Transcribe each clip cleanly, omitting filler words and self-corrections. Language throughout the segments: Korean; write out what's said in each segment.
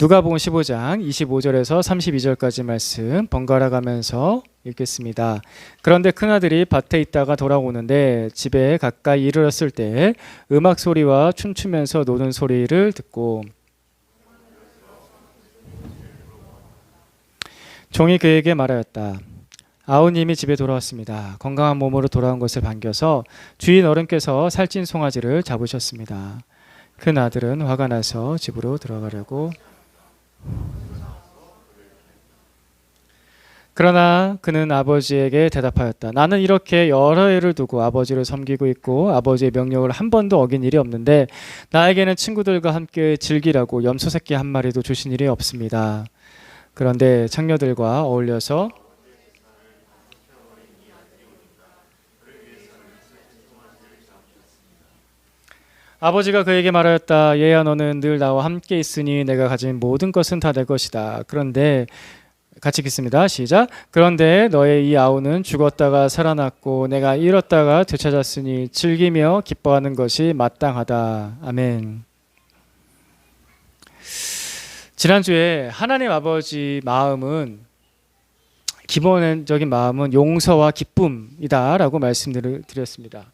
누가복음 15장 25절에서 32절까지 말씀 번갈아 가면서 읽겠습니다. 그런데 큰아들이 밭에 있다가 돌아오는데 집에 가까이 이르렀을 때 음악 소리와 춤추면서 노는 소리를 듣고 종이 그에게 말하였다. 아우님이 집에 돌아왔습니다. 건강한 몸으로 돌아온 것을 반겨서 주인 어른께서 살찐 송아지를 잡으셨습니다. 큰 아들은 화가 나서 집으로 들어가려고 그러나 그는 아버지에게 대답하였다. 나는 이렇게 여러 해를 두고 아버지를 섬기고 있고 아버지의 명령을 한 번도 어긴 일이 없는데 나에게는 친구들과 함께 즐기라고 염소 새끼 한 마리도 주신 일이 없습니다. 그런데 창녀들과 어울려서 아버지가 그에게 말하였다. 얘야, 너는 늘 나와 함께 있으니 내가 가진 모든 것은 다 내 것이다. 그런데 같이 읽겠습니다. 시작. 그런데 너의 이 아우는 죽었다가 살아났고 내가 잃었다가 되찾았으니 즐기며 기뻐하는 것이 마땅하다. 아멘. 지난주에 하나님 아버지 마음은 기본적인 마음은 용서와 기쁨이다라고 말씀드렸습니다.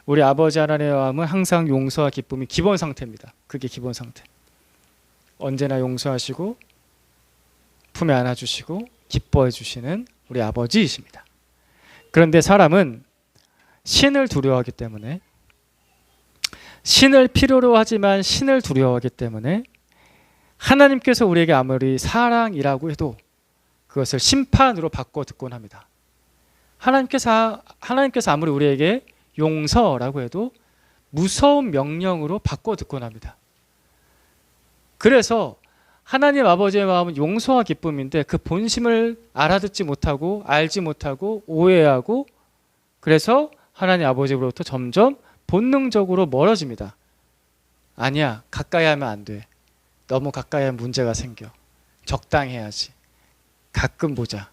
우리 아버지 하나님의 마음은 항상 용서와 기쁨이 기본 상태입니다. 그게 기본 상태. 언제나 용서하시고 품에 안아주시고 기뻐해 주시는 우리 아버지이십니다. 그런데 사람은 신을 두려워하기 때문에 신을 필요로 하지만 신을 두려워하기 때문에 하나님께서 우리에게 아무리 사랑이라고 해도 그것을 심판으로 바꿔 듣곤 합니다. 하나님께서 아무리 우리에게 용서라고 해도 무서운 명령으로 바꿔 듣곤 합니다. 그래서 하나님 아버지의 마음은 용서와 기쁨인데 그 본심을 알아듣지 못하고 알지 못하고 오해하고 그래서 하나님 아버지로부터 점점 본능적으로 멀어집니다. 아니야, 가까이 하면 안 돼. 너무 가까이 하면 문제가 생겨. 적당히 해야지. 가끔 보자.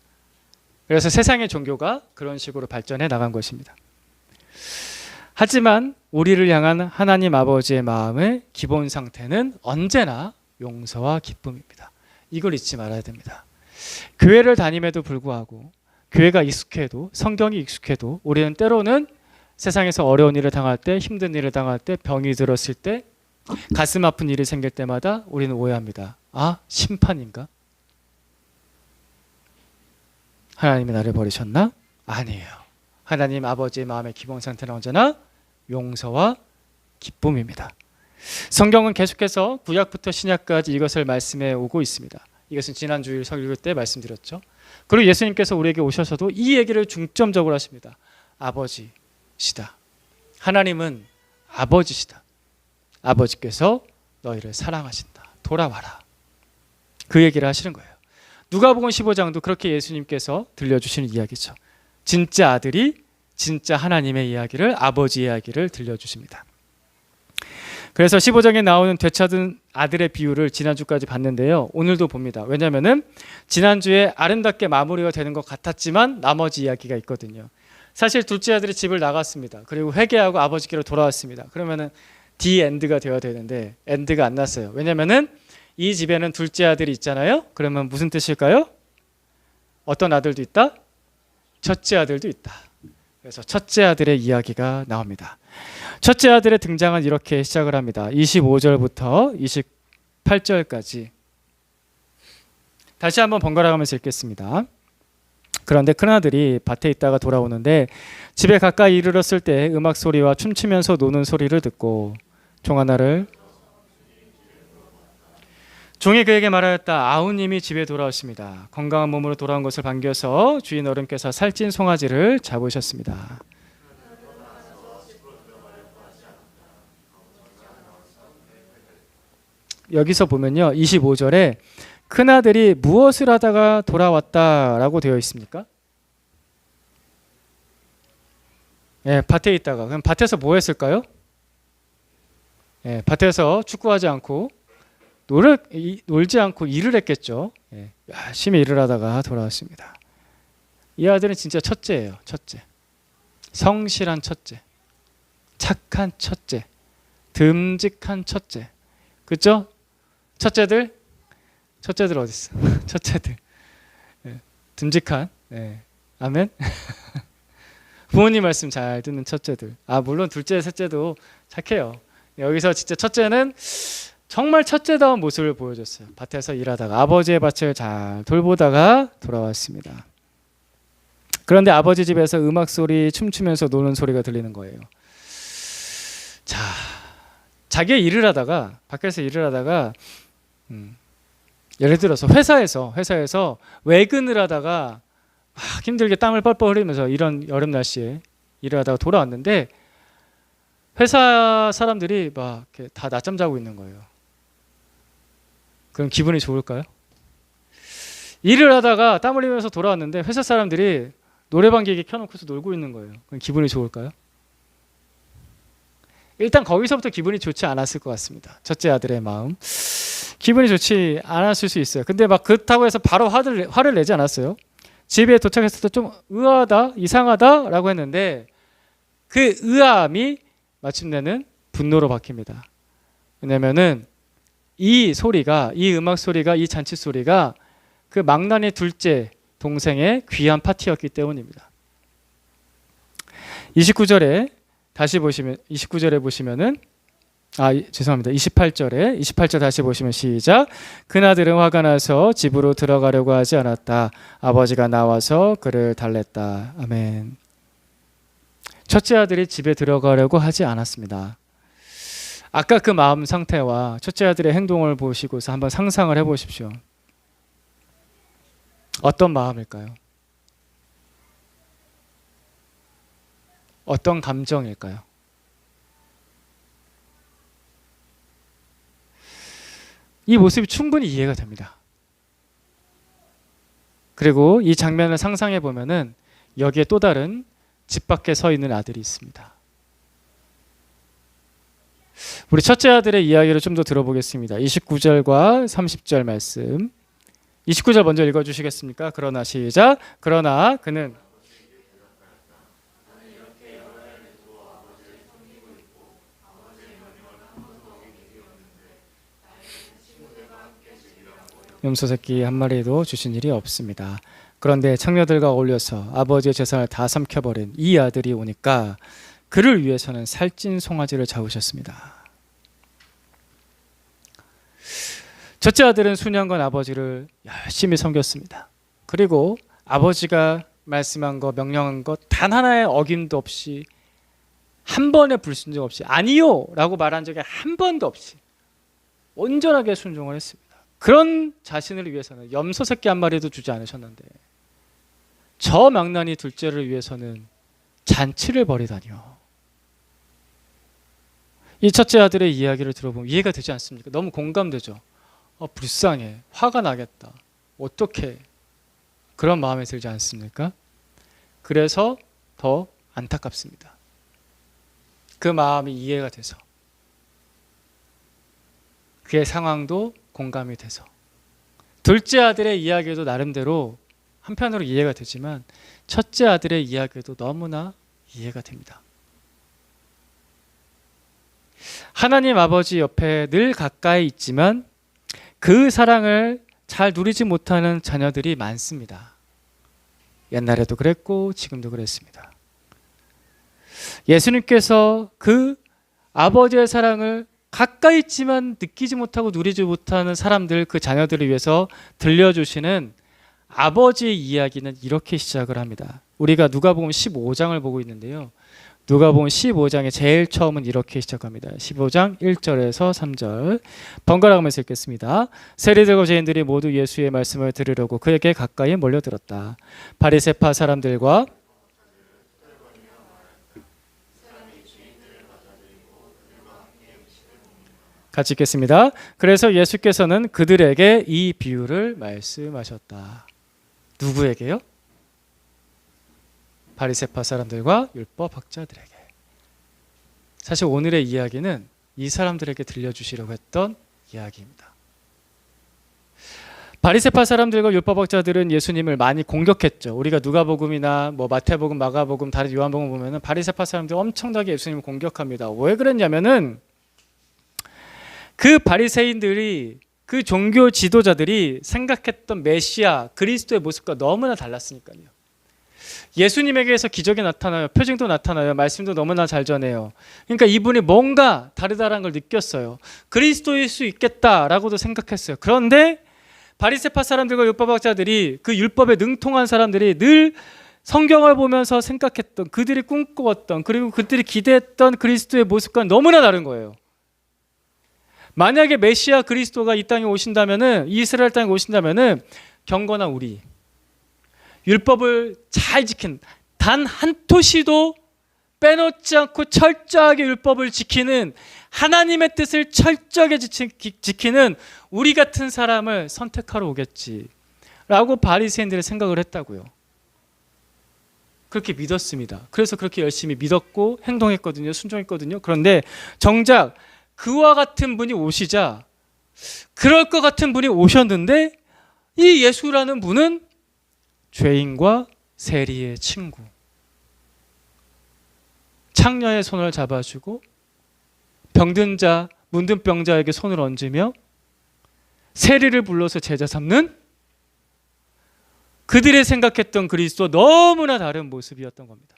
그래서 세상의 종교가 그런 식으로 발전해 나간 것입니다. 하지만 우리를 향한 하나님 아버지의 마음의 기본 상태는 언제나 용서와 기쁨입니다. 이걸 잊지 말아야 됩니다. 교회를 다님에도 불구하고 교회가 익숙해도 성경이 익숙해도 우리는 때로는 세상에서 어려운 일을 당할 때 힘든 일을 당할 때 병이 들었을 때 가슴 아픈 일이 생길 때마다 우리는 오해합니다. 아, 심판인가? 하나님이 나를 버리셨나? 아니에요. 하나님 아버지의 마음의 기본 상태는 언제나 용서와 기쁨입니다. 성경은 계속해서 구약부터 신약까지 이것을 말씀해 오고 있습니다. 이것은 지난주일 설교 때 말씀드렸죠. 그리고 예수님께서 우리에게 오셔서도 이 얘기를 중점적으로 하십니다. 아버지시다. 하나님은 아버지시다. 아버지께서 너희를 사랑하신다. 돌아와라. 그 얘기를 하시는 거예요. 누가복음 15장도 그렇게 예수님께서 들려주시는 이야기죠. 진짜 아들이 진짜 하나님의 이야기를 아버지 이야기를 들려주십니다. 그래서 15장에 나오는 되찾은 아들의 비유를 지난주까지 봤는데요. 오늘도 봅니다. 왜냐하면 지난주에 아름답게 마무리가 되는 것 같았지만 나머지 이야기가 있거든요. 사실 둘째 아들이 집을 나갔습니다. 그리고 회개하고 아버지께로 돌아왔습니다. 그러면은 디 엔드가 되어야 되는데 엔드가 안 났어요. 왜냐하면 이 집에는 둘째 아들이 있잖아요. 그러면 무슨 뜻일까요? 어떤 아들도 있다? 첫째 아들도 있다. 그래서 첫째 아들의 이야기가 나옵니다. 첫째 아들의 등장은 이렇게 시작을 합니다. 25절부터 28절까지 다시 한번 번갈아 가면서 읽겠습니다. 그런데 큰아들이 밭에 있다가 돌아오는데 집에 가까이 이르렀을 때 음악 소리와 춤추면서 노는 소리를 듣고 종이 그에게 말하였다. 아우님이 집에 돌아왔습니다. 건강한 몸으로 돌아온 것을 반겨서 주인 어른께서 살찐 송아지를 잡으셨습니다. 여기서 보면요. 25절에 큰아들이 무엇을 하다가 돌아왔다라고 되어 있습니까? 예, 밭에 있다가. 그럼 밭에서 뭐 했을까요? 예, 밭에서 축구하지 않고 놀지 않고 일을 했겠죠. 예, 열심히 일을 하다가 돌아왔습니다. 이 아들은 진짜 첫째예요. 첫째. 성실한 첫째. 착한 첫째. 듬직한 첫째. 그렇죠? 첫째들 첫째들 어디 있어? 첫째들. 네. 듬직한. 네. 아멘. 부모님 말씀 잘 듣는 첫째들. 물론 둘째, 셋째도 착해요. 여기서 진짜 첫째는 정말 첫째다운 모습을 보여줬어요. 밭에서 일하다가 아버지의 밭을 잘 돌보다가 돌아왔습니다. 그런데 아버지 집에서 음악 소리, 춤추면서 노는 소리가 들리는 거예요. 자, 자기의 일을 하다가 밖에서 일을 하다가 예를 들어서 회사에서 외근을 하다가 막 힘들게 땀을 뻘뻘 흘리면서 이런 여름 날씨에 일을 하다가 돌아왔는데 회사 사람들이 막 이렇게 다 낮잠 자고 있는 거예요. 그럼 기분이 좋을까요? 일을 하다가 땀 흘리면서 돌아왔는데 회사 사람들이 노래방 기계 켜놓고서 놀고 있는 거예요. 그럼 기분이 좋을까요? 일단 거기서부터 기분이 좋지 않았을 것 같습니다. 첫째 아들의 마음. 기분이 좋지 않았을 수 있어요. 근데 막 그렇다고 해서 바로 화를 내지 않았어요. 집에 도착했을 때 좀 의아하다, 이상하다라고 했는데 그 의아함이 마침내는 분노로 바뀝니다. 왜냐면은 이 소리가, 이 음악 소리가, 이 잔치 소리가 그 망나니 둘째 동생의 귀한 파티였기 때문입니다. 29절에 다시 보시면 29절에 보시면은 죄송합니다. 28절 다시 보시면 시작. 그나들은 화가 나서 집으로 들어가려고 하지 않았다. 아버지가 나와서 그를 달랬다. 아멘. 첫째 아들이 집에 들어가려고 하지 않았습니다. 아까 그 마음 상태와 첫째 아들의 행동을 보시고서 한번 상상을 해보십시오. 어떤 마음일까요? 어떤 감정일까요? 이 모습이 충분히 이해가 됩니다. 그리고 이 장면을 상상해 보면은 여기에 또 다른 집 밖에 서 있는 아들이 있습니다. 우리 첫째 아들의 이야기를 좀 더 들어보겠습니다. 29절과 30절 말씀. 29절 먼저 읽어주시겠습니까? 그러나 시작. 그러나 그는 염소 새끼 한 마리도 주신 일이 없습니다. 그런데 청녀들과 어울려서 아버지의 재산을 다 삼켜버린 이 아들이 오니까 그를 위해서는 살찐 송아지를 잡으셨습니다. 첫째 아들은 수년간 아버지를 열심히 섬겼습니다. 그리고 아버지가 말씀한 것, 명령한 것 단 하나의 어김도 없이 한 번의 불순종 없이 아니요 라고 말한 적이 한 번도 없이 온전하게 순종을 했습니다. 그런 자신을 위해서는 염소 새끼 한 마리도 주지 않으셨는데 저 망나니 둘째를 위해서는 잔치를 벌이다니요. 이 첫째 아들의 이야기를 들어보면 이해가 되지 않습니까? 너무 공감되죠. 불쌍해. 화가 나겠다. 어떻게 그런 마음이 들지 않습니까? 그래서 더 안타깝습니다. 그 마음이 이해가 돼서 그의 상황도 공감이 돼서 둘째 아들의 이야기도 나름대로 한편으로 이해가 되지만 첫째 아들의 이야기도 너무나 이해가 됩니다. 하나님 아버지 옆에 늘 가까이 있지만 그 사랑을 잘 누리지 못하는 자녀들이 많습니다. 옛날에도 그랬고 지금도 그랬습니다. 예수님께서 그 아버지의 사랑을 가까이 있지만 느끼지 못하고 누리지 못하는 사람들, 그 자녀들을 위해서 들려주시는 아버지의 이야기는 이렇게 시작을 합니다. 우리가 누가복음 15장을 보고 있는데요. 누가복음 15장의 제일 처음은 이렇게 시작합니다. 15장 1절에서 3절 번갈아가면서 읽겠습니다. 세리들과 죄인들이 모두 예수의 말씀을 들으려고 그에게 가까이 몰려들었다. 바리새파 사람들과 같이 읽겠습니다. 그래서 예수께서는 그들에게 이 비유를 말씀하셨다. 누구에게요? 바리새파 사람들과 율법 학자들에게. 사실 오늘의 이야기는 이 사람들에게 들려주시려고 했던 이야기입니다. 바리새파 사람들과 율법 학자들은 예수님을 많이 공격했죠. 우리가 누가복음이나 마태복음, 마가복음, 다른 요한복음 보면은 바리새파 사람들 엄청나게 예수님을 공격합니다. 왜 그랬냐면은 그 바리새인들이 그 종교 지도자들이 생각했던 메시아 그리스도의 모습과 너무나 달랐으니까요. 예수님에게서 기적이 나타나요. 표징도 나타나요. 말씀도 너무나 잘 전해요. 그러니까 이분이 뭔가 다르다는 걸 느꼈어요. 그리스도일 수 있겠다라고도 생각했어요. 그런데 바리새파 사람들과 율법학자들이, 그 율법에 능통한 사람들이 늘 성경을 보면서 생각했던, 그들이 꿈꾸었던, 그리고 그들이 기대했던 그리스도의 모습과는 너무나 다른 거예요. 만약에 메시아 그리스도가 이 땅에 오신다면은, 이스라엘 땅에 오신다면은 경건한 우리, 율법을 잘 지킨, 단 한 토시도 빼놓지 않고 철저하게 율법을 지키는, 하나님의 뜻을 철저하게 지키는 우리 같은 사람을 선택하러 오겠지라고 바리새인들이 생각을 했다고요. 그렇게 믿었습니다. 그래서 그렇게 열심히 믿었고 행동했거든요. 순종했거든요. 그런데 정작 그와 같은 분이 오시자, 그럴 것 같은 분이 오셨는데, 이 예수라는 분은 죄인과 세리의 친구, 창녀의 손을 잡아주고 병든 자, 문둥병자에게 손을 얹으며 세리를 불러서 제자 삼는, 그들이 생각했던 그리스도 너무나 다른 모습이었던 겁니다.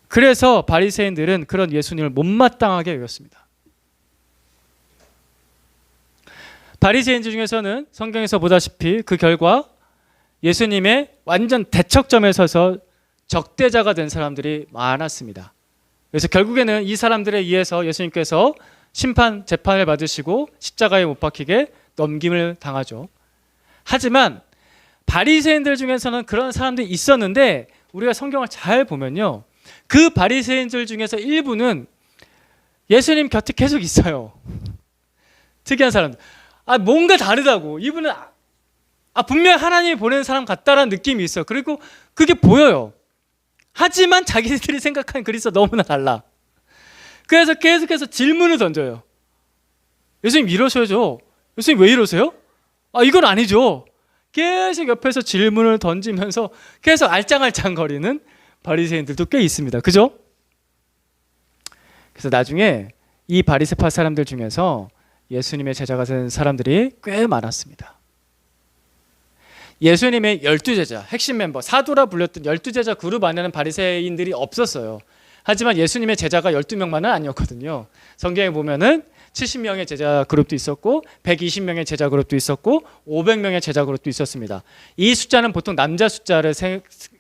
그래서 바리새인들은 그런 예수님을 못마땅하게 여겼습니다. 바리새인들 중에서는 성경에서 보다시피 그 결과 예수님의 완전 대척점에 서서 적대자가 된 사람들이 많았습니다. 그래서 결국에는 이 사람들에 의해서 예수님께서 재판을 받으시고 십자가에 못 박히게 넘김을 당하죠. 하지만 바리새인들 중에서는 그런 사람들이 있었는데, 우리가 성경을 잘 보면요, 그 바리새인들 중에서 일부는 예수님 곁에 계속 있어요. 특이한 사람들. 뭔가 다르다고. 이분은 분명 하나님이 보내는 사람 같다라는 느낌이 있어요. 그리고 그게 보여요. 하지만 자기들이 생각하는 그리스도 너무나 달라. 그래서 계속해서 질문을 던져요. 예수님 이러셔야죠. 예수님 왜 이러세요? 이건 아니죠. 계속 옆에서 질문을 던지면서 계속 알짱알짱거리는 바리새인들도 꽤 있습니다. 그죠? 그래서 나중에 이 바리새파 사람들 중에서 예수님의 제자가 된 사람들이 꽤 많았습니다. 예수님의 12제자, 핵심 멤버, 사도라 불렸던 12제자 그룹 안에는 바리새인들이 없었어요. 하지만 예수님의 제자가 12명만은 아니었거든요. 성경에 보면은 70명의 제자 그룹도 있었고 120명의 제자 그룹도 있었고 500명의 제자 그룹도 있었습니다. 이 숫자는 보통 남자 숫자를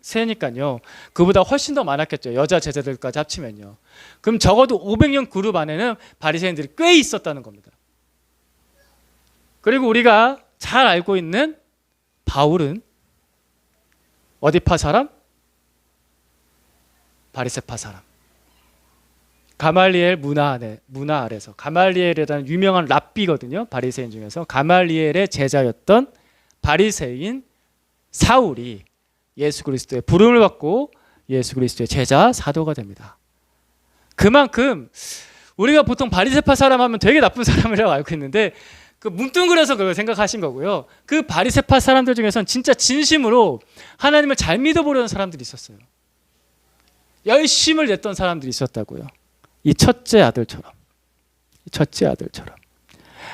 세니까요. 그보다 훨씬 더 많았겠죠. 여자 제자들까지 합치면요. 그럼 적어도 500명 그룹 안에는 바리새인들이 꽤 있었다는 겁니다. 그리고 우리가 잘 알고 있는 바울은 어디파 사람? 바리새파 사람. 가말리엘 문화 아래서, 가말리엘이라는 유명한 랍비거든요. 바리새인 중에서 가말리엘의 제자였던 바리새인 사울이 예수 그리스도의 부름을 받고 예수 그리스도의 제자 사도가 됩니다. 그만큼 우리가 보통 바리새파 사람 하면 되게 나쁜 사람이라고 알고 있는데, 그 뭉뚱그려서 그걸 생각하신 거고요. 그 바리새파 사람들 중에서는 진짜 진심으로 하나님을 잘 믿어보려는 사람들이 있었어요. 열심을 냈던 사람들이 있었다고요. 이 첫째 아들처럼.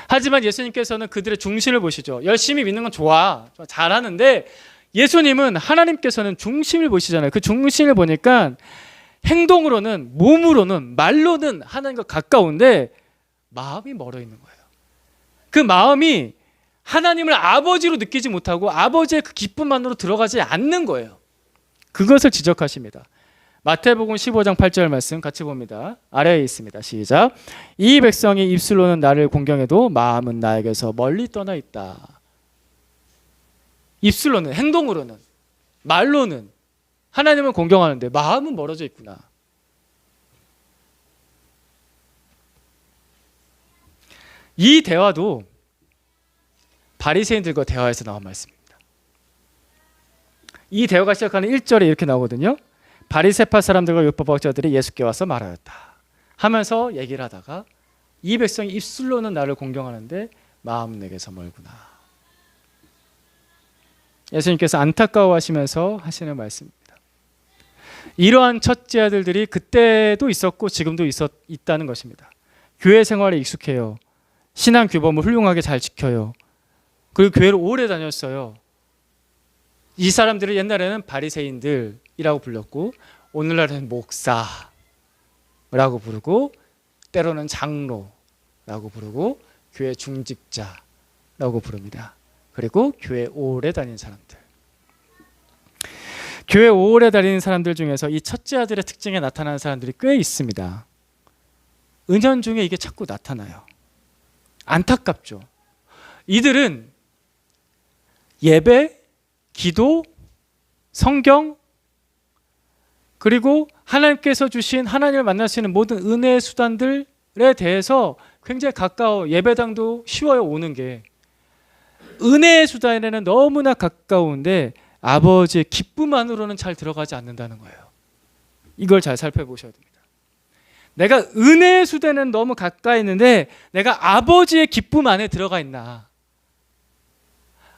하지만 예수님께서는 그들의 중심을 보시죠. 열심히 믿는 건 좋아, 잘하는데 예수님은, 하나님께서는 중심을 보시잖아요. 그 중심을 보니까 행동으로는, 몸으로는, 말로는 하나님과 가까운데 마음이 멀어 있는 거예요. 그 마음이 하나님을 아버지로 느끼지 못하고 아버지의 그 기쁨만으로 들어가지 않는 거예요. 그것을 지적하십니다. 마태복음 15장 8절 말씀 같이 봅니다. 아래에 있습니다. 시작. 이 백성이 입술로는 나를 공경해도 마음은 나에게서 멀리 떠나 있다. 입술로는, 행동으로는, 말로는 하나님을 공경하는데 마음은 멀어져 있구나. 이 대화도 바리새인들과 대화에서 나온 말씀입니다. 이 대화가 시작하는 1절에 이렇게 나오거든요. 바리새파 사람들과 율법학자들이 예수께 와서 말하였다 하면서 얘기를 하다가, 이 백성이 입술로는 나를 공경하는데 마음은 내게서 멀구나. 예수님께서 안타까워하시면서 하시는 말씀입니다. 이러한 첫째 아들들이 그때도 있었고 지금도 있다는 것입니다. 교회 생활에 익숙해요. 신앙 규범을 훌륭하게 잘 지켜요. 그리고 교회를 오래 다녔어요. 이 사람들을 옛날에는 바리새인들이라고 불렀고 오늘날에는 목사라고 부르고 때로는 장로라고 부르고 교회 중직자라고 부릅니다. 그리고 교회 오래 다닌 사람들. 교회 오래 다니는 사람들 중에서 이 첫째 아들의 특징에 나타나는 사람들이 꽤 있습니다. 은연중에 이게 자꾸 나타나요. 안타깝죠. 이들은 예배, 기도, 성경, 그리고 하나님께서 주신 하나님을 만날 수 있는 모든 은혜의 수단들에 대해서 굉장히 가까워. 예배당도 쉬워요, 오는 게. 은혜의 수단에는 너무나 가까운데 아버지의 기쁨 안으로는 잘 들어가지 않는다는 거예요. 이걸 잘 살펴보셔야 됩니다. 내가 은혜의 수단에는 너무 가까이 있는데 내가 아버지의 기쁨 안에 들어가 있나?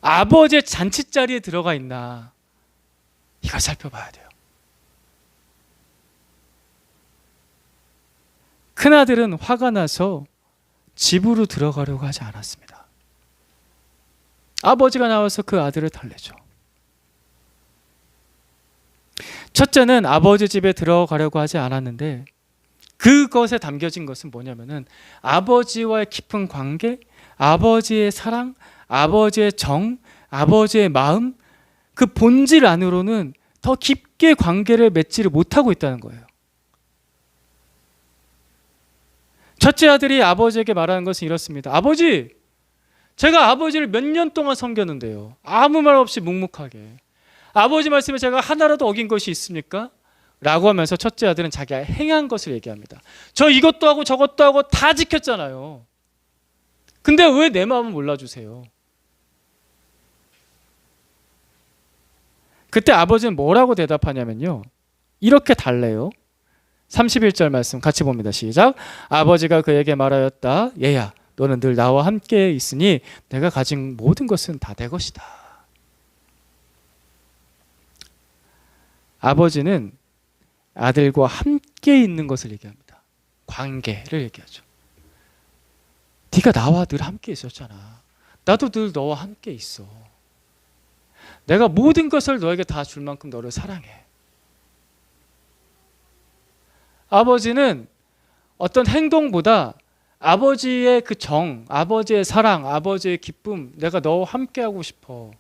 아버지의 잔치자리에 들어가 있나? 이걸 살펴봐야 돼요. 큰아들은 화가 나서 집으로 들어가려고 하지 않았습니다. 아버지가 나와서 그 아들을 달래죠. 첫째는 아버지 집에 들어가려고 하지 않았는데 그것에 담겨진 것은 뭐냐면은 아버지와의 깊은 관계, 아버지의 사랑, 아버지의 정, 아버지의 마음, 그 본질 안으로는 더 깊게 관계를 맺지를 못하고 있다는 거예요. 첫째 아들이 아버지에게 말하는 것은 이렇습니다. 아버지, 제가 아버지를 몇 년 동안 섬겼는데요. 아무 말 없이 묵묵하게. 아버지 말씀에 제가 하나라도 어긴 것이 있습니까? 라고 하면서 첫째 아들은 자기가 행한 것을 얘기합니다. 저 이것도 하고 저것도 하고 다 지켰잖아요. 근데 왜 내 마음을 몰라주세요? 그때 아버지는 뭐라고 대답하냐면요. 이렇게 달래요. 31절 말씀 같이 봅니다. 시작. 아버지가 그에게 말하였다. 얘야, 너는 늘 나와 함께 있으니 내가 가진 모든 것은 다 내 것이다. 아버지는 아들과 함께 있는 것을 얘기합니다. 관계를 얘기하죠. 네가 나와 늘 함께 있었잖아. 나도 늘 너와 함께 있어. 내가 모든 것을 너에게 다 줄 만큼 너를 사랑해. 아버지는 어떤 행동보다 아버지의 그 정, 아버지의 사랑, 아버지의 기쁨, 내가 너와 함께하고 싶어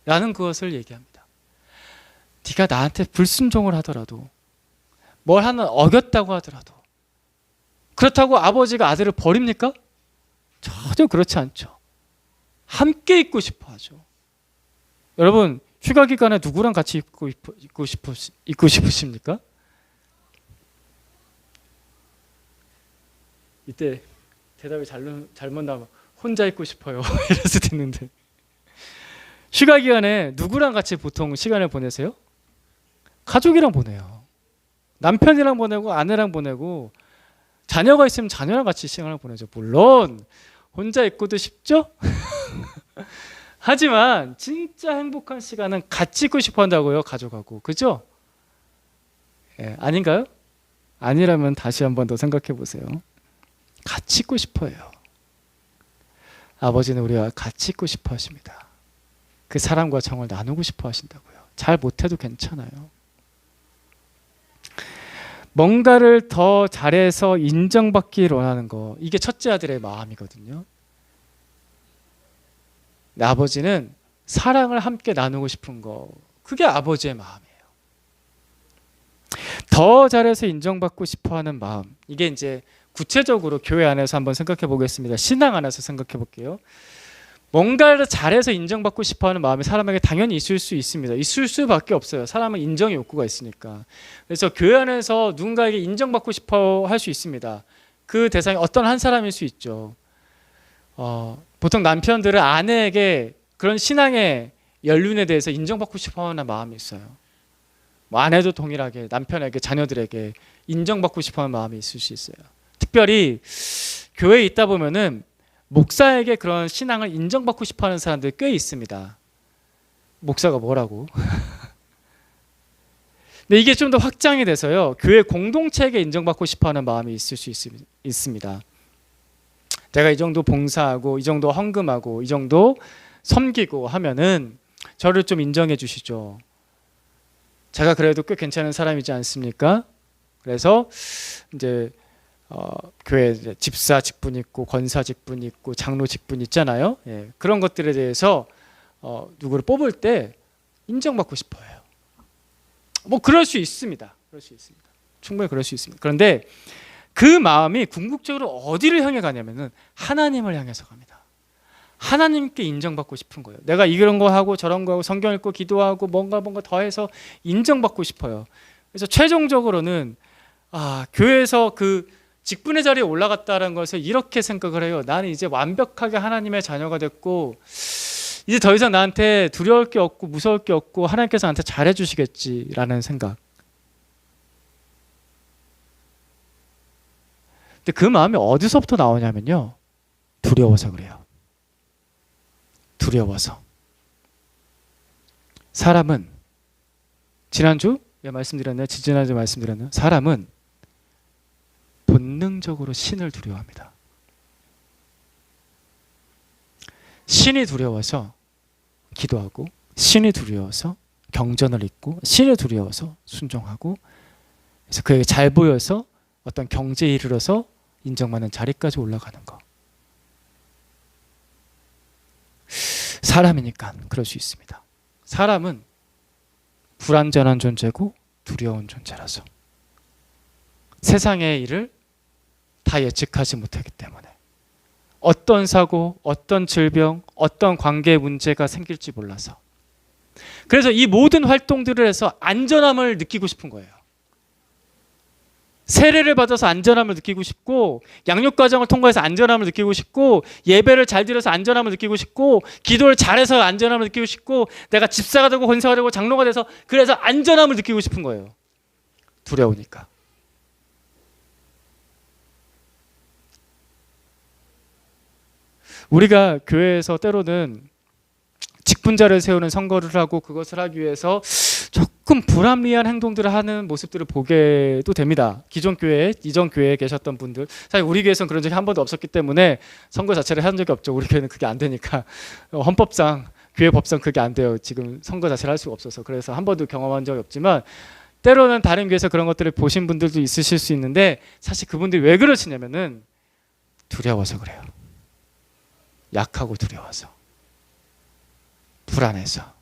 라는 그것을 얘기합니다. 네가 나한테 불순종을 하더라도 뭘 하나 어겼다고 하더라도 그렇다고 아버지가 아들을 버립니까? 전혀 그렇지 않죠. 함께 있고 싶어 하죠. 여러분, 휴가 기간에 누구랑 같이 있고 싶으십니까? 이때 대답이 잘못 나면 혼자 있고 싶어요. 이럴 수도 있는데. 휴가 기간에 누구랑 같이 보통 시간을 보내세요? 가족이랑 보내요. 남편이랑 보내고 아내랑 보내고 자녀가 있으면 자녀랑 같이 시간을 보내죠. 물론 혼자 있고도 싶죠? 하지만 진짜 행복한 시간은 같이 있고 싶어 한다고요. 가족하고. 그죠? 예, 아닌가요? 아니라면 다시 한번 더 생각해 보세요. 같이 있고 싶어요. 아버지는 우리와 같이 있고 싶어 하십니다. 그 사랑과 정을 나누고 싶어 하신다고요. 잘 못해도 괜찮아요. 뭔가를 더 잘해서 인정받기를 원하는 거, 이게 첫째 아들의 마음이거든요. 아버지는 사랑을 함께 나누고 싶은 거, 그게 아버지의 마음이에요. 더 잘해서 인정받고 싶어하는 마음, 이게 이제 구체적으로 교회 안에서 한번 생각해 보겠습니다. 신앙 안에서 생각해 볼게요. 뭔가를 잘해서 인정받고 싶어하는 마음이 사람에게 당연히 있을 수 있습니다. 있을 수밖에 없어요. 사람은 인정의 욕구가 있으니까. 그래서 교회 안에서 누군가에게 인정받고 싶어 할 수 있습니다. 그 대상이 어떤 한 사람일 수 있죠. 보통 남편들은 아내에게 그런 신앙의 연륜에 대해서 인정받고 싶어하는 마음이 있어요. 뭐 아내도 동일하게 남편에게, 자녀들에게 인정받고 싶어하는 마음이 있을 수 있어요. 특별히 교회에 있다 보면은 목사에게 그런 신앙을 인정받고 싶어하는 사람들이 꽤 있습니다. 목사가 뭐라고? 근데 이게 좀 더 확장이 돼서요, 교회 공동체에게 인정받고 싶어하는 마음이 있을 수 있습니다. 내가 이 정도 봉사하고 이 정도 헌금하고 이 정도 섬기고 하면은 저를 좀 인정해 주시죠. 제가 그래도 꽤 괜찮은 사람이지 않습니까? 그래서 이제 교회 이제 집사 직분 있고 권사 직분 있고 장로 직분 있잖아요. 예, 그런 것들에 대해서 누구를 뽑을 때 인정받고 싶어요. 뭐 그럴 수 있습니다. 그럴 수 있습니다. 충분히 그럴 수 있습니다. 그런데 그 마음이 궁극적으로 어디를 향해 가냐면은 하나님을 향해서 갑니다. 하나님께 인정받고 싶은 거예요. 내가 이런 거 하고 저런 거 하고 성경 읽고 기도하고 뭔가 더해서 인정받고 싶어요. 그래서 최종적으로는 교회에서 그 직분의 자리에 올라갔다는 것을 이렇게 생각을 해요. 나는 이제 완벽하게 하나님의 자녀가 됐고 이제 더 이상 나한테 두려울 게 없고 무서울 게 없고 하나님께서 나한테 잘해 주시겠지라는 생각. 근데 그 마음이 어디서부터 나오냐면요. 두려워서 그래요. 두려워서. 사람은 지난주 말씀드렸나요? 지지난주 말씀드렸나요? 사람은 본능적으로 신을 두려워합니다. 신이 두려워서 기도하고 신이 두려워서 경전을 읽고 신이 두려워서 순종하고 그래서 그에게 잘 보여서 어떤 경제에 이르러서 인정받는 자리까지 올라가는 거. 사람이니까 그럴 수 있습니다. 사람은 불완전한 존재고 두려운 존재라서 세상의 일을 다 예측하지 못하기 때문에 어떤 사고, 어떤 질병, 어떤 관계 문제가 생길지 몰라서 그래서 이 모든 활동들을 해서 안전함을 느끼고 싶은 거예요. 세례를 받아서 안전함을 느끼고 싶고 양육 과정을 통과해서 안전함을 느끼고 싶고 예배를 잘 드려서 안전함을 느끼고 싶고 기도를 잘해서 안전함을 느끼고 싶고 내가 집사가 되고 권사가 되고 장로가 돼서 그래서 안전함을 느끼고 싶은 거예요. 두려우니까. 우리가 교회에서 때로는 직분자를 세우는 선거를 하고 그것을 하기 위해서 조금 불합리한 행동들을 하는 모습들을 보게도 됩니다. 기존 교회, 이전 교회에 계셨던 분들 사실 우리 교회에서는 그런 적이 한 번도 없었기 때문에 선거 자체를 한 적이 없죠. 우리 교회는 그게 안 되니까 헌법상 교회 법상 그게 안 돼요. 지금 선거 자체를 할 수가 없어서 그래서 한 번도 경험한 적이 없지만 때로는 다른 교회에서 그런 것들을 보신 분들도 있으실 수 있는데 사실 그분들이 왜 그러시냐면은 두려워서 그래요. 약하고 두려워서 불안해서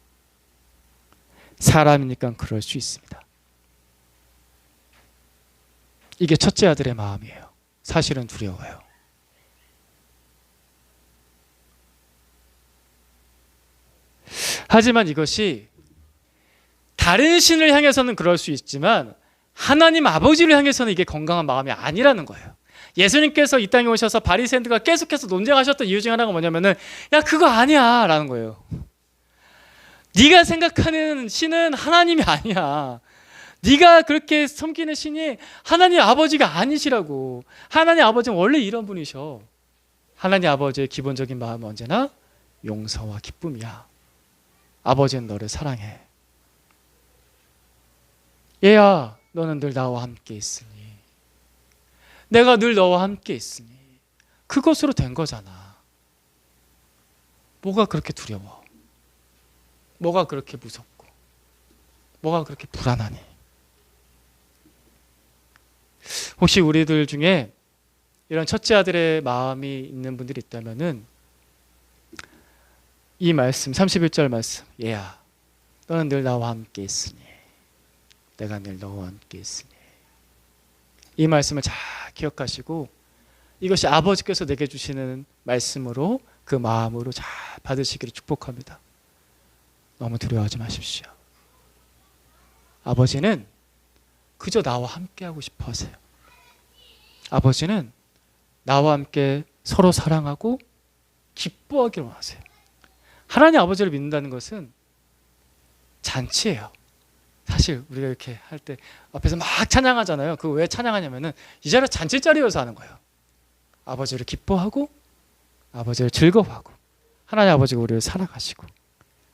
사람이니까 그럴 수 있습니다. 이게 첫째 아들의 마음이에요. 사실은 두려워요. 하지만 이것이 다른 신을 향해서는 그럴 수 있지만 하나님 아버지를 향해서는 이게 건강한 마음이 아니라는 거예요. 예수님께서 이 땅에 오셔서 바리새인들과 계속해서 논쟁하셨던 이유 중 하나가 뭐냐면은 야 그거 아니야 라는 거예요. 네가 생각하는 신은 하나님이 아니야. 네가 그렇게 섬기는 신이 하나님 아버지가 아니시라고. 하나님 아버지는 원래 이런 분이셔. 하나님 아버지의 기본적인 마음은 언제나 용서와 기쁨이야. 아버지는 너를 사랑해. 얘야 너는 늘 나와 함께 있으니 내가 늘 너와 함께 있으니 그것으로 된 거잖아. 뭐가 그렇게 두려워? 뭐가 그렇게 무섭고 뭐가 그렇게 불안하니? 혹시 우리들 중에 이런 첫째 아들의 마음이 있는 분들이 있다면은 이 말씀 31절 말씀 얘야 너는 늘 나와 함께 있으니 내가 늘 너와 함께 있으니 이 말씀을 잘 기억하시고 이것이 아버지께서 내게 주시는 말씀으로 그 마음으로 잘 받으시기를 축복합니다. 너무 두려워하지 마십시오. 아버지는 그저 나와 함께 하고 싶어 하세요. 아버지는 나와 함께 서로 사랑하고 기뻐하기를 원하세요. 하나님 아버지를 믿는다는 것은 잔치예요. 사실 우리가 이렇게 할 때 앞에서 막 찬양하잖아요. 그거 왜 찬양하냐면은 이 자리가 잔치 자리여서 하는 거예요. 아버지를 기뻐하고 아버지를 즐거워하고 하나님 아버지가 우리를 사랑하시고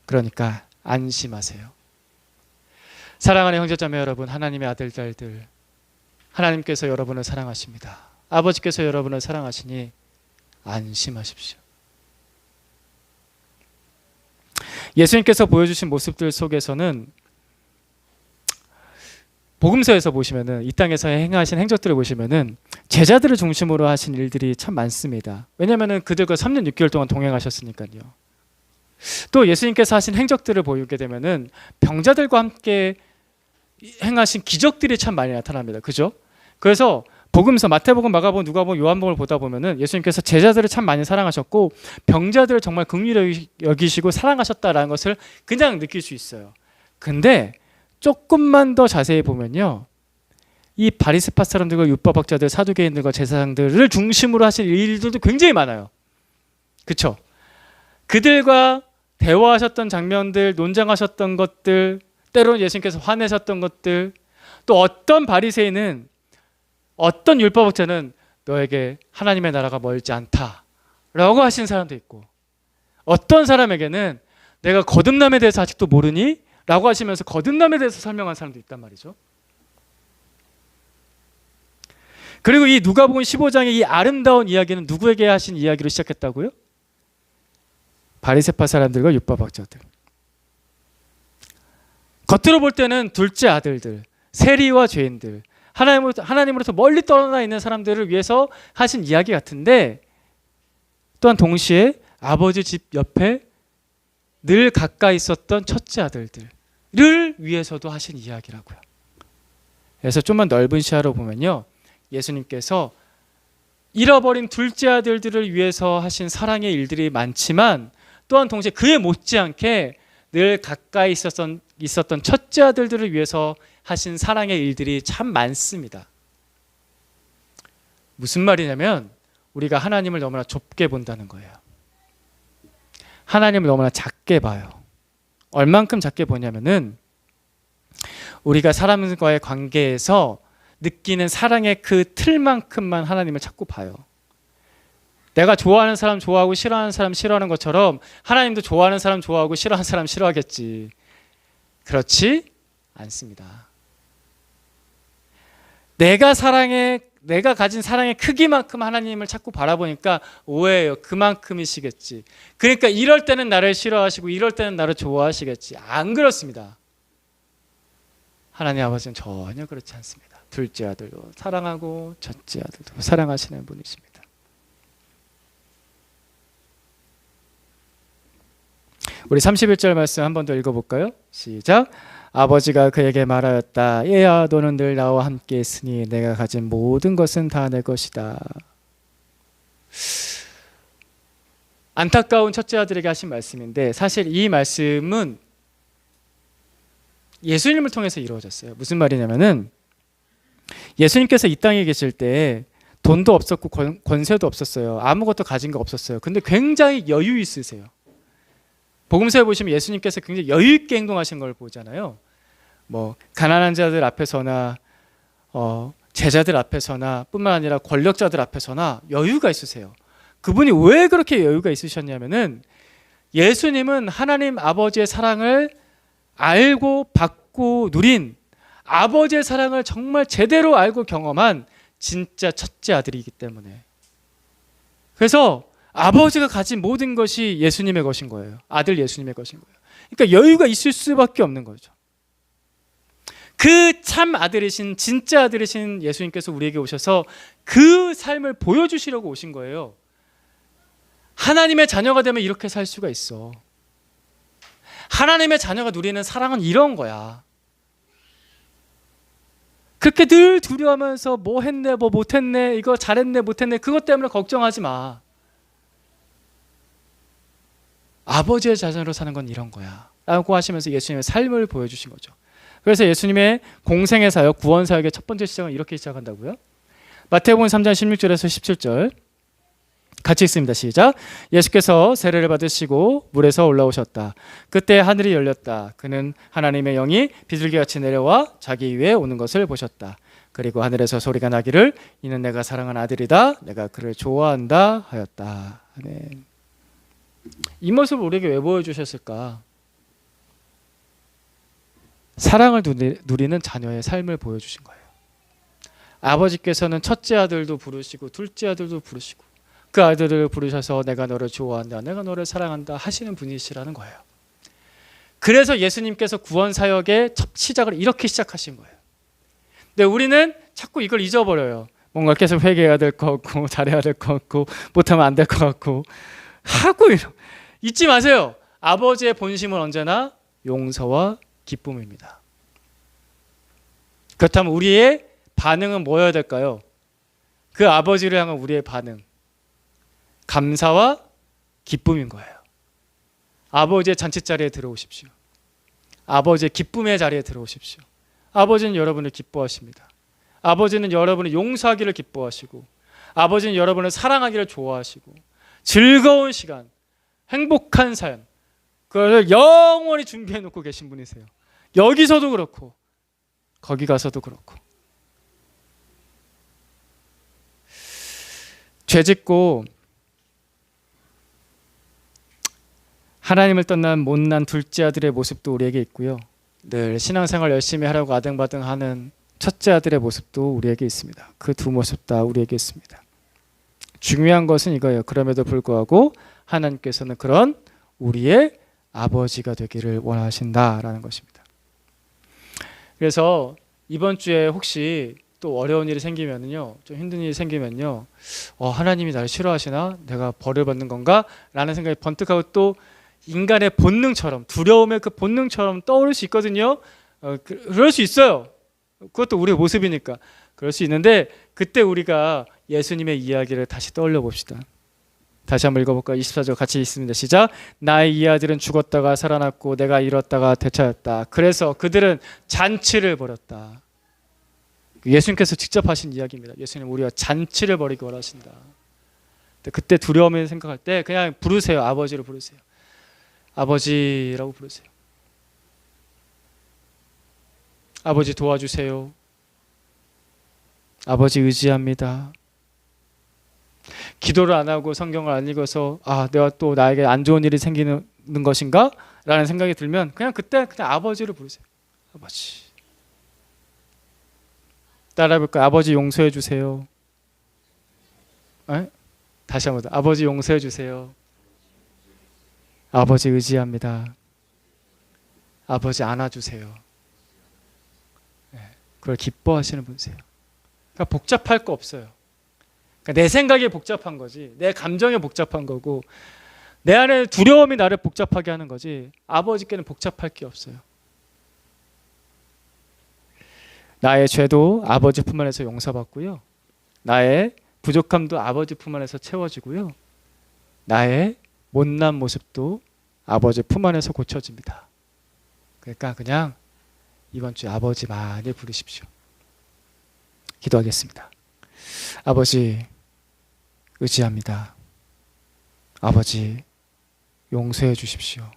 그러니까 안심하세요. 사랑하는 형제자매 여러분, 하나님의 아들, 딸들, 하나님께서 여러분을 사랑하십니다. 아버지께서 여러분을 사랑하시니 안심하십시오. 예수님께서 보여주신 모습들 속에서는 복음서에서 보시면은 이 땅에서 행하신 행적들을 보시면은 제자들을 중심으로 하신 일들이 참 많습니다. 왜냐하면은 그들과 3년 6개월 동안 동행하셨으니까요. 또 예수님께서 하신 행적들을 보게 되면은 병자들과 함께 행하신 기적들이 참 많이 나타납니다. 그죠? 그래서 복음서 마태복음, 마가복음, 누가복음, 요한복음을 보다 보면은 예수님께서 제자들을 참 많이 사랑하셨고 병자들을 정말 긍휼히 여기시고 사랑하셨다라는 것을 그냥 느낄 수 있어요. 근데 조금만 더 자세히 보면요, 이 바리새파 사람들과 율법학자들, 사두개인들과 제사장들을 중심으로 하실 일들도 굉장히 많아요. 그렇죠? 그들과 대화하셨던 장면들, 논쟁하셨던 것들, 때로는 예수님께서 화내셨던 것들, 또 어떤 바리새인은, 어떤 율법학자는 너에게 하나님의 나라가 멀지 않다라고 하신 사람도 있고, 어떤 사람에게는 내가 거듭남에 대해서 아직도 모르니? 라고 하시면서 거듭남에 대해서 설명한 사람도 있단 말이죠. 그리고 이 누가복음 15장의 이 아름다운 이야기는 누구에게 하신 이야기로 시작했다고요? 바리새파 사람들과 율법학자들. 겉으로 볼 때는 둘째 아들들, 세리와 죄인들, 하나님으로부터 멀리 떠나 있는 사람들을 위해서 하신 이야기 같은데, 또한 동시에 아버지 집 옆에 늘 가까이 있었던 첫째 아들들을 위해서도 하신 이야기라고요. 그래서 좀만 넓은 시야로 보면요, 예수님께서 잃어버린 둘째 아들들을 위해서 하신 사랑의 일들이 많지만, 또한 동시에 그에 못지않게 늘 가까이 있었던 첫째 아들들을 위해서 하신 사랑의 일들이 참 많습니다. 무슨 말이냐면 우리가 하나님을 너무나 좁게 본다는 거예요. 하나님을 너무나 작게 봐요. 얼만큼 작게 보냐면은 우리가 사람과의 관계에서 느끼는 사랑의 그 틀만큼만 하나님을 자꾸 봐요. 내가 좋아하는 사람 좋아하고 싫어하는 사람 싫어하는 것처럼 하나님도 좋아하는 사람 좋아하고 싫어하는 사람 싫어하겠지. 그렇지 않습니다. 내가 가진 사랑의 크기만큼 하나님을 자꾸 바라보니까 오해해요. 그만큼이시겠지. 그러니까 이럴 때는 나를 싫어하시고 이럴 때는 나를 좋아하시겠지. 안 그렇습니다. 하나님 아버지는 전혀 그렇지 않습니다. 둘째 아들도 사랑하고 첫째 아들도 사랑하시는 분이십니다. 우리 31절 말씀 한 번 더 읽어볼까요? 시작. 아버지가 그에게 말하였다. 얘야, 너는 늘 나와 함께 있으니 내가 가진 모든 것은 다 내 것이다. 안타까운 첫째 아들에게 하신 말씀인데, 사실 이 말씀은 예수님을 통해서 이루어졌어요. 무슨 말이냐면은 예수님께서 이 땅에 계실 때 돈도 없었고 권세도 없었어요. 아무것도 가진 거 없었어요. 근데 굉장히 여유 있으세요. 복음서에 보시면 예수님께서 굉장히 여유 있게 행동하신 걸 보잖아요. 뭐 가난한 자들 앞에서나 제자들 앞에서나 뿐만 아니라 권력자들 앞에서나 여유가 있으세요. 그분이 왜 그렇게 여유가 있으셨냐면은 예수님은 하나님 아버지의 사랑을 알고 받고 누린, 아버지의 사랑을 정말 제대로 알고 경험한 진짜 첫째 아들이기 때문에, 그래서 아버지가 가진 모든 것이 예수님의 것인 거예요. 아들 예수님의 것인 거예요. 그러니까 여유가 있을 수밖에 없는 거죠. 그 참 아들이신, 진짜 아들이신 예수님께서 우리에게 오셔서 그 삶을 보여주시려고 오신 거예요. 하나님의 자녀가 되면 이렇게 살 수가 있어. 하나님의 자녀가 누리는 사랑은 이런 거야. 그렇게 늘 두려워하면서 뭐 했네, 뭐 못했네, 이거 잘했네, 못했네, 그것 때문에 걱정하지 마. 아버지의 자녀로 사는 건 이런 거야 라고 하시면서 예수님의 삶을 보여주신 거죠. 그래서 예수님의 공생의 사역, 구원 사역의 첫 번째 시작은 이렇게 시작한다고요. 마태복음 3장 16절에서 17절 같이 읽습니다. 시작. 예수께서 세례를 받으시고 물에서 올라오셨다. 그때 하늘이 열렸다. 그는 하나님의 영이 비둘기같이 내려와 자기 위에 오는 것을 보셨다. 그리고 하늘에서 소리가 나기를 이는 내가 사랑하는 아들이다. 내가 그를 좋아한다 하였다. 아멘. 이 모습을 우리에게 왜 보여주셨을까? 사랑을 누리는 자녀의 삶을 보여주신 거예요. 아버지께서는 첫째 아들도 부르시고 둘째 아들도 부르시고 그 아들을 부르셔서 내가 너를 좋아한다, 내가 너를 사랑한다 하시는 분이시라는 거예요. 그래서 예수님께서 구원 사역의 첫 시작을 이렇게 시작하신 거예요. 근데 우리는 자꾸 이걸 잊어버려요. 뭔가 계속 회개해야 될 것 같고, 잘해야 될 것 같고, 못하면 안 될 것 같고 하고 잊지 마세요. 아버지의 본심은 언제나 용서와 기쁨입니다. 그렇다면 우리의 반응은 뭐여야 될까요? 그 아버지를 향한 우리의 반응, 감사와 기쁨인 거예요. 아버지의 잔치자리에 들어오십시오. 아버지의 기쁨의 자리에 들어오십시오. 아버지는 여러분을 기뻐하십니다. 아버지는 여러분을 용서하기를 기뻐하시고, 아버지는 여러분을 사랑하기를 좋아하시고, 즐거운 시간, 행복한 삶, 그걸 영원히 준비해 놓고 계신 분이세요. 여기서도 그렇고 거기 가서도 그렇고. 죄짓고 하나님을 떠난 못난 둘째 아들의 모습도 우리에게 있고요. 늘 신앙생활 열심히 하려고 아등바등하는 첫째 아들의 모습도 우리에게 있습니다. 그 두 모습 다 우리에게 있습니다. 중요한 것은 이거예요. 그럼에도 불구하고 하나님께서는 그런 우리의 아버지가 되기를 원하신다라는 것입니다. 그래서 이번 주에 혹시 또 어려운 일이 생기면요, 좀 힘든 일이 생기면요, 하나님이 나를 싫어하시나? 내가 벌을 받는 건가? 라는 생각이 번뜩하고 또 인간의 본능처럼, 두려움의 그 본능처럼 떠오를 수 있거든요. 그럴 수 있어요. 그것도 우리의 모습이니까 그럴 수 있는데, 그때 우리가 예수님의 이야기를 다시 떠올려 봅시다. 다시 한번 읽어볼까요? 24절 같이 읽습니다. 시작. 나의 이 아들은 죽었다가 살아났고 내가 잃었다가 되찾았다. 그래서 그들은 잔치를 벌였다. 예수님께서 직접 하신 이야기입니다. 예수님, 우리가 잔치를 벌이기 원하신다. 그때 두려움을 생각할 때 그냥 부르세요. 아버지를 부르세요. 아버지라고 부르세요. 아버지 도와주세요. 아버지 의지합니다. 기도를 안 하고 성경을 안 읽어서 내가 또 나에게 안 좋은 일이 생기는 것인가? 라는 생각이 들면 그냥 그때 그냥 아버지를 부르세요. 아버지. 따라해볼까요? 아버지 용서해 주세요. 다시 한번 더. 아버지 용서해 주세요. 아버지 의지합니다. 아버지 안아주세요. 그걸 기뻐하시는 분이세요. 그러니까 복잡할 거 없어요. 그러니까 내 생각이 복잡한 거지, 내 감정이 복잡한 거고, 내 안에 두려움이 나를 복잡하게 하는 거지, 아버지께는 복잡할 게 없어요. 나의 죄도 아버지 품 안에서 용서받고요, 나의 부족함도 아버지 품 안에서 채워지고요, 나의 못난 모습도 아버지 품 안에서 고쳐집니다. 그러니까 그냥 이번 주에 아버지 많이 부르십시오. 기도하겠습니다. 아버지 의지합니다. 아버지 용서해 주십시오.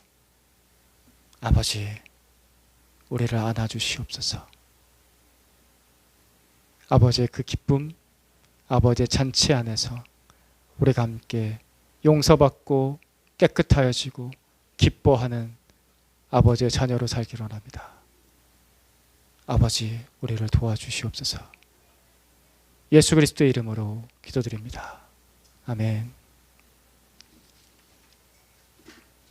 아버지 우리를 안아주시옵소서. 아버지의 그 기쁨, 아버지의 잔치 안에서 우리가 함께 용서받고 깨끗하여지고 기뻐하는 아버지의 자녀로 살기를 원합니다. 아버지 우리를 도와주시옵소서. 예수 그리스도의 이름으로 기도드립니다. 아멘.